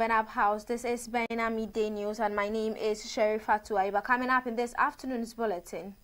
Benab House. This is Baina Midday News and my name is Sherifatu Aiba. Coming up in this afternoon's bulletin.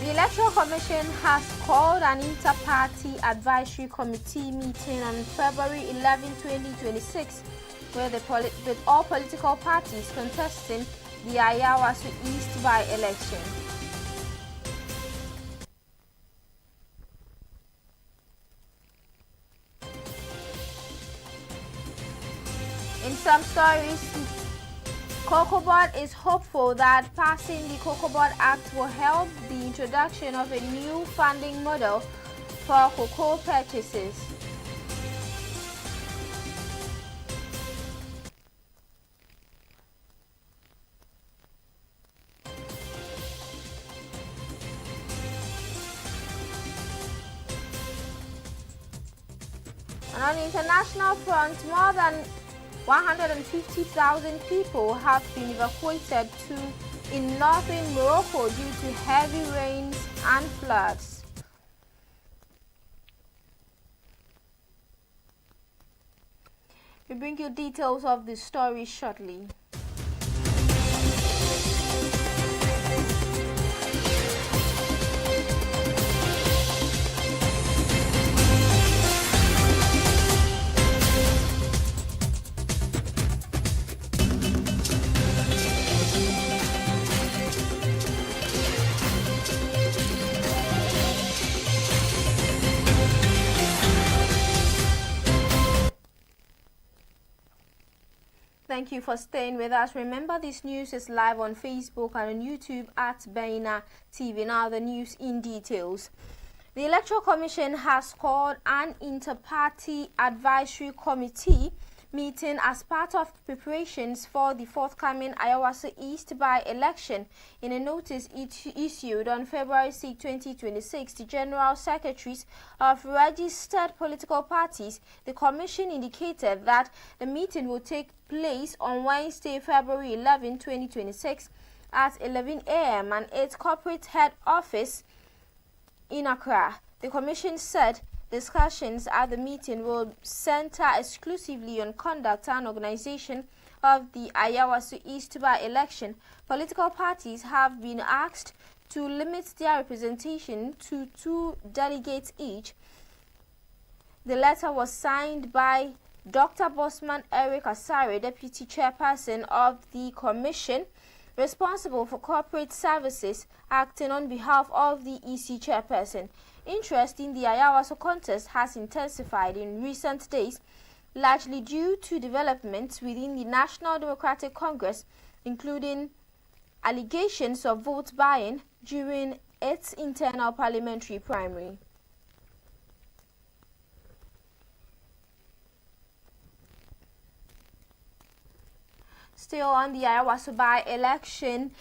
The Electoral Commission has called an inter-party advisory committee meeting on February 11, 2026, with all political parties contesting the Ayawasu East by-election. In some stories, COCOBOD is hopeful that passing the COCOBOD Act will help the introduction of a new funding model for cocoa purchases. And on the international front, more than 150,000 people have been evacuated in northern Morocco due to heavy rains and floods. We bring you details of the story shortly. Thank you for staying with us. Remember, this news is live on Facebook and on YouTube at Baina TV. Now the news in details. The Electoral Commission has called an inter-party advisory committee meeting as part of preparations for the forthcoming Ayawasu East by-election. In a notice issued on February 6, 2026 to General Secretaries of registered political parties, the Commission indicated that the meeting will take place on Wednesday, February 11, 2026 at 11 a.m. and its corporate head office in Accra. The Commission said discussions at the meeting will center exclusively on conduct and organization of the Ayawasu East by-election. Political parties have been asked to limit their representation to 2 delegates each. The letter was signed by Dr. Bosman Eric Asare, Deputy Chairperson of the Commission, responsible for corporate services, acting on behalf of the EC Chairperson. Interest in the Ayawasu contest has intensified in recent days, largely due to developments within the National Democratic Congress, including allegations of vote buying during its internal parliamentary primary. Still on the Ayawasu by-election,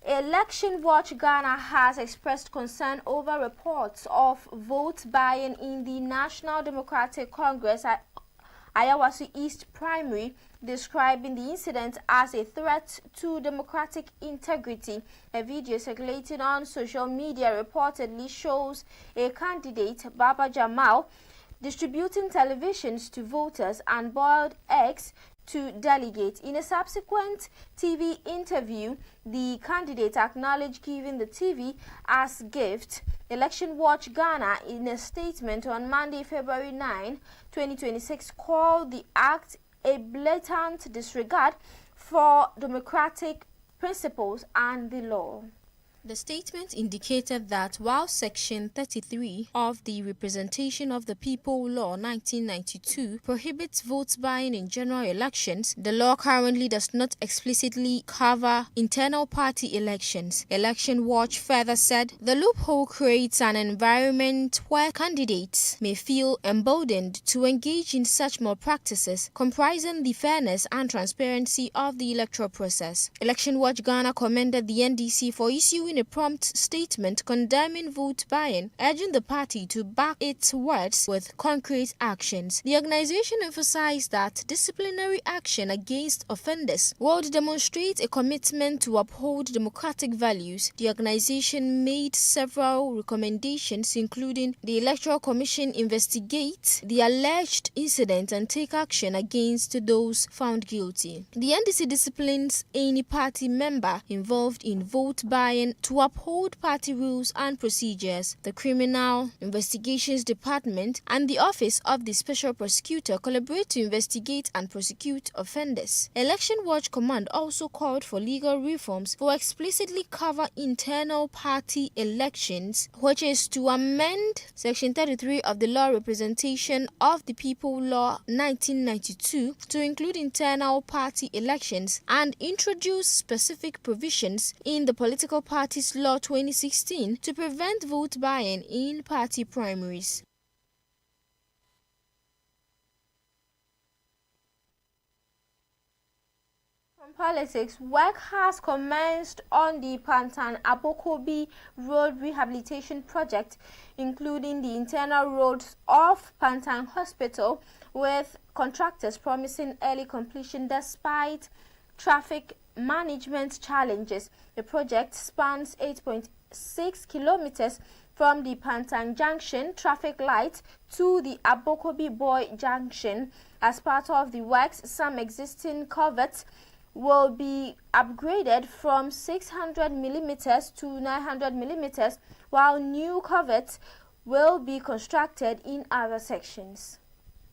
Election Watch Ghana has expressed concern over reports of vote buying in the National Democratic Congress Ayawasu East primary, describing the incident as a threat to democratic integrity. A video circulating on social media reportedly shows a candidate, Baba Jamal, distributing televisions to voters and boiled eggs to delegates. In a subsequent TV interview, the candidate acknowledged giving the TV as gift. Election Watch Ghana, in a statement on Monday, February 9, 2026, called the act a blatant disregard for democratic principles and the law. The statement indicated that while Section 33 of the Representation of the People Law 1992 prohibits vote buying in general elections, the law currently does not explicitly cover internal party elections. Election Watch further said the loophole creates an environment where candidates may feel emboldened to engage in such malpractices, comprising the fairness and transparency of the electoral process. Election Watch Ghana commended the NDC for issuing issuing a prompt statement condemning vote buying, urging the party to back its words with concrete actions. The organization emphasized that disciplinary action against offenders would demonstrate a commitment to uphold democratic values. The organization made several recommendations, including the Electoral Commission investigate the alleged incident and take action against those found guilty. The NDC disciplines any party member involved in vote buying to uphold party rules and procedures. The Criminal Investigations Department and the Office of the Special Prosecutor collaborate to investigate and prosecute offenders. Election Watch Command also called for legal reforms to explicitly cover internal party elections, which is to amend Section 33 of the Law Representation of the People Law 1992 to include internal party elections and introduce specific provisions in the Political Parties Law 2016 to prevent vote buying in party primaries. Politics, work has commenced on the Pantan Abokobi Road Rehabilitation Project, including the internal roads of Pantan Hospital, with contractors promising early completion despite traffic management challenges. The project spans 8.6 kilometers from the Pantan Junction traffic light to the Abokobi Boy Junction. As part of the works, some existing culverts will be upgraded from 600 millimeters to 900 millimeters, while new culverts will be constructed in other sections.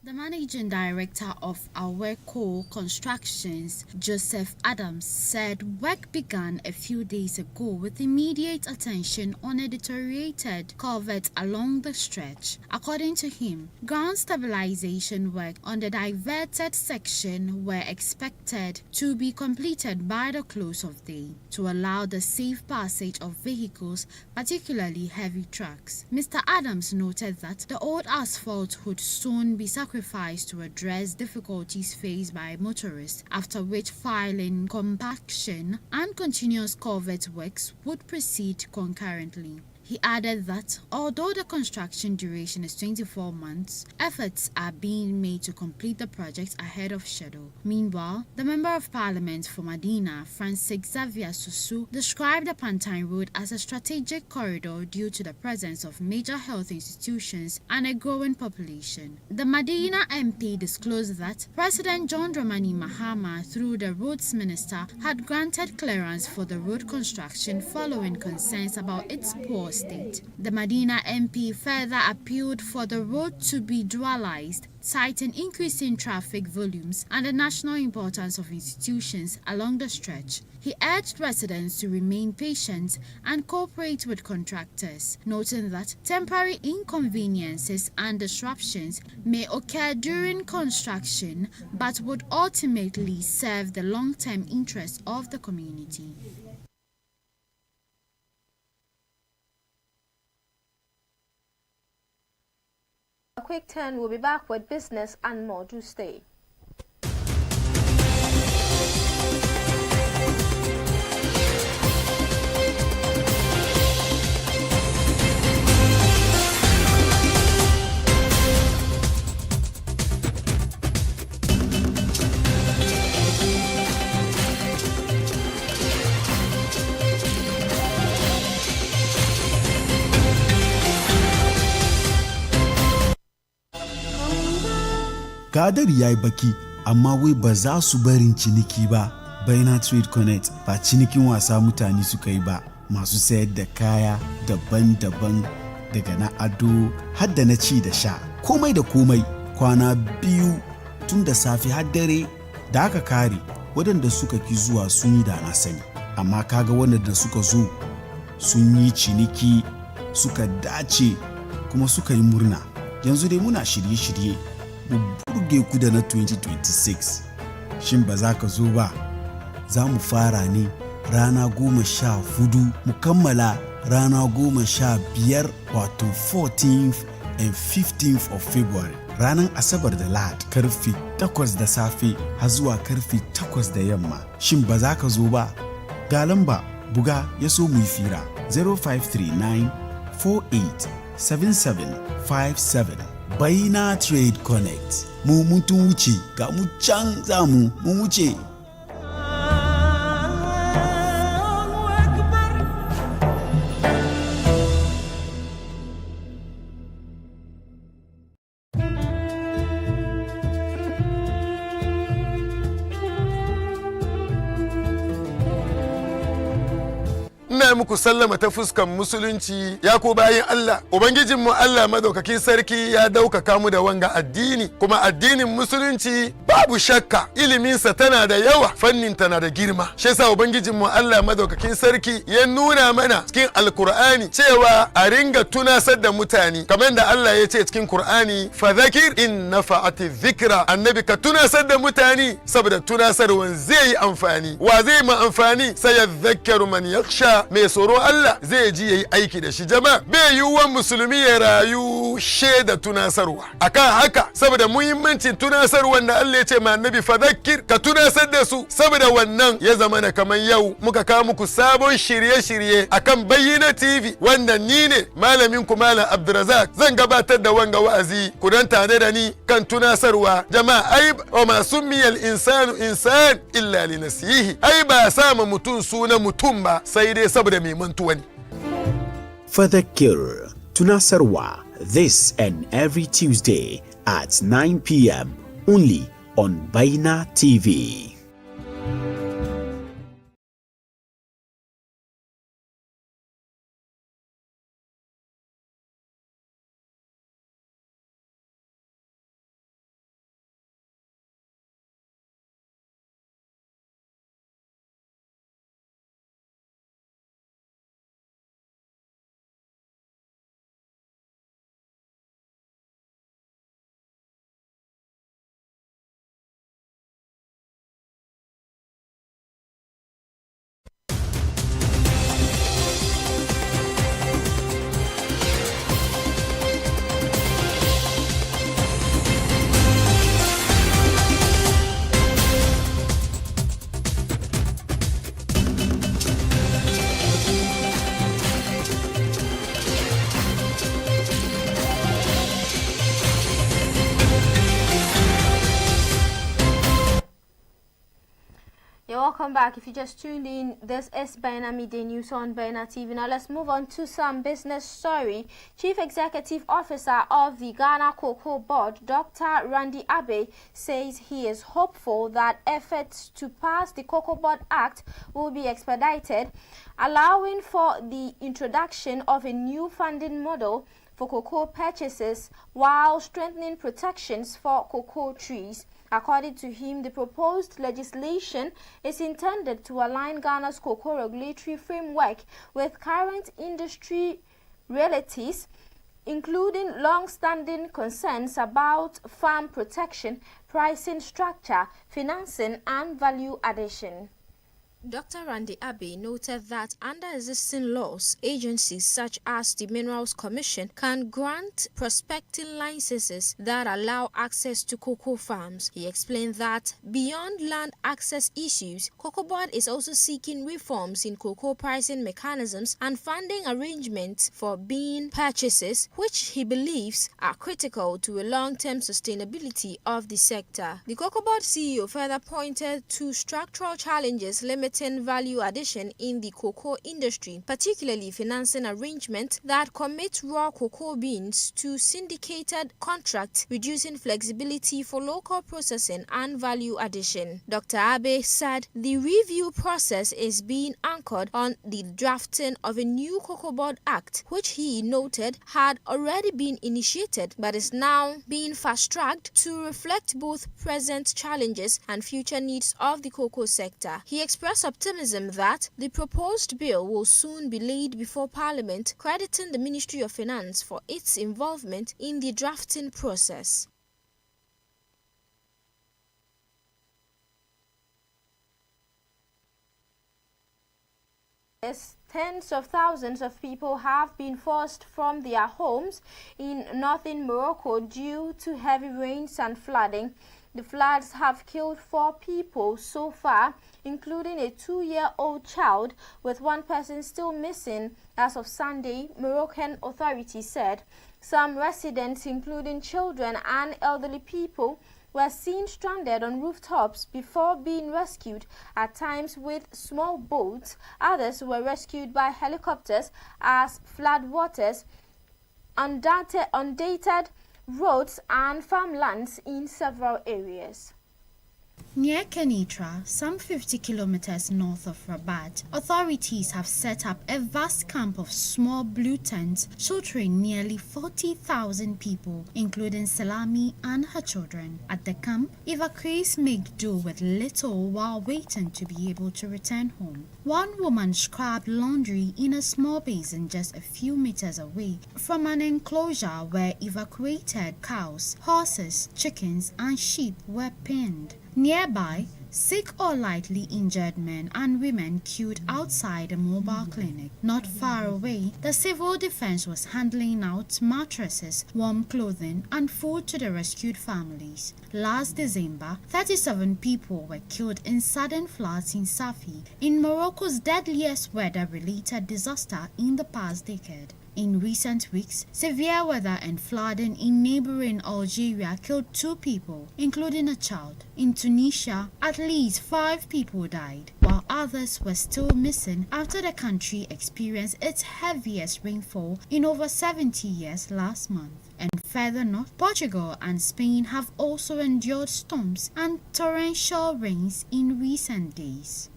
The managing director of Aweco Constructions, Joseph Adams, said work began a few days ago with immediate attention on a deteriorated culvert along the stretch. According to him, ground stabilization work on the diverted section were expected to be completed by the close of day to allow the safe passage of vehicles, particularly heavy trucks. Mr. Adams noted that the old asphalt would soon be sacrificed to address difficulties faced by motorists, after which filing, compaction, and continuous culvert works would proceed concurrently. He added that although the construction duration is 24 months, efforts are being made to complete the project ahead of schedule. Meanwhile, the Member of Parliament for Medina, Francis Xavier Susu, described the Pantan Road as a strategic corridor due to the presence of major health institutions and a growing population. The Medina MP disclosed that President John Dramani Mahama, through the Roads Minister, had granted clearance for the road construction following concerns about its poor state. The Medina MP further appealed for the road to be dualized, citing increasing traffic volumes and the national importance of institutions along the stretch. He urged residents to remain patient and cooperate with contractors, noting that temporary inconveniences and disruptions may occur during construction but would ultimately serve the long-term interests of the community. A quick turn, we'll be back with business and more. Do stay. Kadar ya yi baki, amma wai ba za su barin ciniki ba. Baina Trade Connect ba cinikin wasa mutane suka yi ba. Masu sayar da kaya daban-daban, daga na ado har da na ci da sha. Komai da komai, kwana biyu tun da safe har dare da aka kare. Waɗanda suka ki zuwa sun yi da na sani. Amma kaga waɗanda suka zo sun yi ciniki, suka dace kuma suka yi murna. Yanzu dai muna shirye-shirye mu burge ku da na 2026. Shin ba za ka zo ba? Za mu fara ne rana 14 mu kammala rana 15, wato 14th and 15th of February. Ranar Asabar da Lahadi karfe 8 da safe har zuwa karfe 8 da yamma. Shin ba za ka zo ba? Ga lamba buga ya so mu yi fira. 0539 487757. Baina Trade Connect. Mu mutum wuce ga mu can za mu wuce. ina muku sallama ta fuskan musulunci ya ko bayin Allah ubangijinmu Allah madaukakin sarki ya daukaka mu da wanga addini kuma addinin musulunci babu shakka iliminsa tana da yawa fannin tana da girma shi yasa ubangijinmu Allah madaukakin sarki ya nuna mana cikin alkur'ani cewa a ringa tunasar da mutane kamar da Allah ya ce cikin Kur'ani fadhakir in nafa'ati dhikra annabi ka tunasar da mutane saboda tunasarwan zai yi amfani wa zai ma amfani sai yadhakkaru man yakhsha mai tsoro Allah zai ji yayi aiki da shi jama'a bai yiwuwan musulmi ya rayu shaida tunasarwa akan haka saboda muhimmancin tunasarwan da Allah ya ce ma annabi fadhakkir ka tunasar da su saboda wannan ya zama na kamar yau muka kawo muku sabon shirye-shirye akan Bayyana TV wanda ni ne malamin ku Malam Abdulrazak zan gabatar da wanga wa'azi ku dan tare da ni kan tunasarwa jama'a ai wa ma summiyal insanu insan illa li nasihi ai ba sama mutum suna mutum ba sai dai saboda mai mantuwa ne. Fadhakkir tunasarwa this and every Tuesday at 9 p.m. only on Baina TV. Welcome back. If you just tuned in, this is Baina Media News on Baina TV. Now let's move on to some business story. Chief Executive Officer of the Ghana Cocoa Board, Dr. Randy Abbey, says he is hopeful that efforts to pass the Cocoa Board Act will be expedited, allowing for the introduction of a new funding model for cocoa purchases while strengthening protections for cocoa trees. According to him, the proposed legislation is intended to align Ghana's cocoa regulatory framework with current industry realities, including long-standing concerns about farm protection, pricing structure, financing, and value addition. Dr. Randy Abbey noted that under existing laws, agencies such as the Minerals Commission can grant prospecting licenses that allow access to cocoa farms. He explained that beyond land access issues, Cocoa Board is also seeking reforms in cocoa pricing mechanisms and funding arrangements for bean purchases, which he believes are critical to a long-term sustainability of the sector. The Cocoa Board CEO further pointed to structural challenges limiting value addition in the cocoa industry, particularly financing arrangements that commit raw cocoa beans to syndicated contracts, reducing flexibility for local processing and value addition. Dr. Abbey said the review process is being anchored on the drafting of a new Cocoa Board Act, which he noted had already been initiated but is now being fast-tracked to reflect both present challenges and future needs of the cocoa sector. He expressed optimism that the proposed bill will soon be laid before Parliament, crediting the Ministry of Finance for its involvement in the drafting process. Tens of thousands of people have been forced from their homes in northern Morocco due to heavy rains and flooding. The floods have killed 4 people so far, including a 2-year-old child, with 1 person still missing as of Sunday, Moroccan authorities said. Some residents, including children and elderly people, were seen stranded on rooftops before being rescued, at times with small boats. Others were rescued by helicopters as floodwaters inundated roads and farmlands in several areas. Near Kenitra, some 50 kilometers north of Rabat, authorities have set up a vast camp of small blue tents sheltering nearly 40,000 people, including Salami and her children. At the camp, evacuees make do with little while waiting to be able to return home. One woman scrubbed laundry in a small basin just a few meters away from an enclosure where evacuated cows, horses, chickens, and sheep were penned. Nearby, sick or lightly injured men and women queued outside a mobile clinic. Not far away, the civil defense was handing out mattresses, warm clothing, and food to the rescued families. Last December, 37 people were killed in sudden floods in Safi, in Morocco's deadliest weather-related disaster in the past decade. In recent weeks, severe weather and flooding in neighboring Algeria killed 2 people, including a child. In Tunisia, at least 5 people died, while others were still missing after the country experienced its heaviest rainfall in over 70 years last month. And further north, Portugal and Spain have also endured storms and torrential rains in recent days.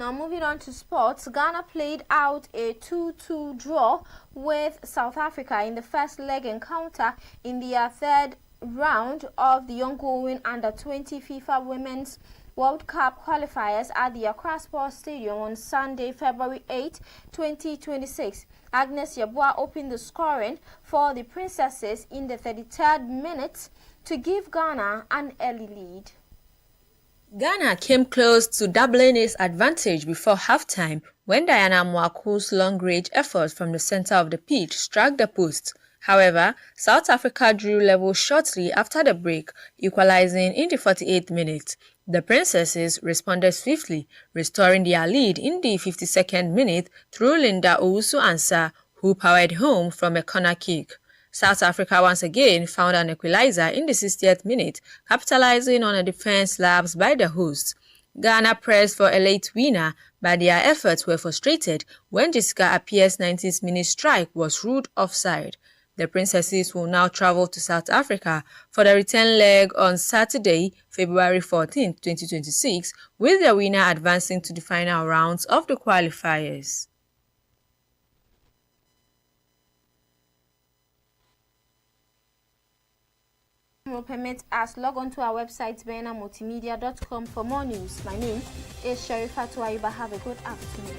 Now moving on to sports, Ghana played out a 2-2 draw with South Africa in the first leg encounter in their 3rd round of the ongoing Under-20 FIFA Women's World Cup qualifiers at the Accra Sports Stadium on Sunday, February 8, 2026. Agnes Yeboah opened the scoring for the Princesses in the 33rd minute to give Ghana an early lead. Ghana came close to doubling its advantage before halftime when Diana Mwaku's long-range effort from the center of the pitch struck the post. However, South Africa drew level shortly after the break, equalizing in the 48th minute. The Princesses responded swiftly, restoring their lead in the 52nd minute through Linda Owusu-Ansah, who powered home from a corner kick. South Africa once again found an equalizer in the 60th minute, capitalizing on a defense lapse by the hosts. Ghana pressed for a late winner, but their efforts were frustrated when Jessica Appiah's 90th minute strike was ruled offside. The Princesses will now travel to South Africa for the return leg on Saturday, February 14, 2026, with the winner advancing to the final rounds of the qualifiers. Will permit us log on to our website benamultimedia.com for more news. My name is Sharifatu Ayuba. Have a good afternoon.